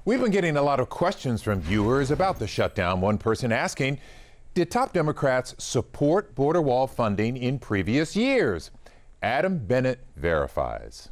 We've been getting a lot of questions from viewers about the shutdown. One person asking, did top Democrats support border wall funding in previous years? Adam Bennett verifies.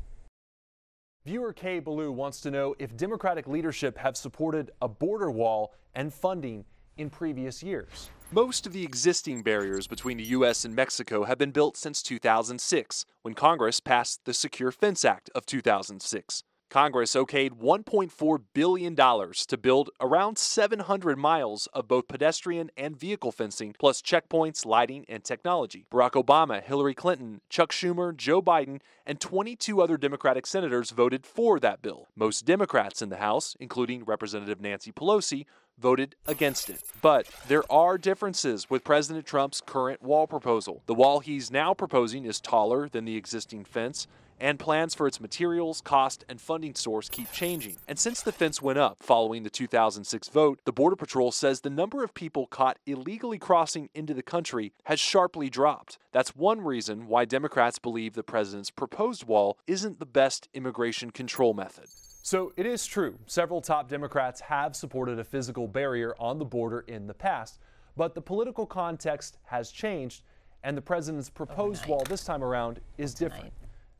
Viewer KHOU wants to know if Democratic leadership have supported a border wall and funding in previous years. Most of the existing barriers between the U.S. and Mexico have been built since 2006, when Congress passed the Secure Fence Act of 2006. Congress okayed $1.4 billion to build around 700 miles of both pedestrian and vehicle fencing, plus checkpoints, lighting, and technology. Barack Obama, Hillary Clinton, Chuck Schumer, Joe Biden, and 22 other Democratic senators voted for that bill. Most Democrats in the House, including Representative Nancy Pelosi, voted against it. But there are differences with President Trump's current wall proposal. The wall he's now proposing is taller than the existing fence, and plans for its materials, cost, and funding source keep changing. And since the fence went up following the 2006 vote, the Border Patrol says the number of people caught illegally crossing into the country has sharply dropped. That's one reason why Democrats believe the president's proposed wall isn't the best immigration control method. So it is true, several top Democrats have supported a physical barrier on the border in the past, but the political context has changed, and the president's proposed wall this time around is different.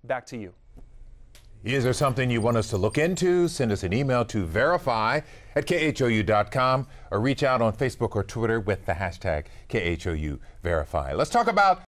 Back to you. Is there something you want us to look into? Send us an email to verify@khou.com or reach out on Facebook or Twitter with the hashtag KHOU Verify. Let's talk about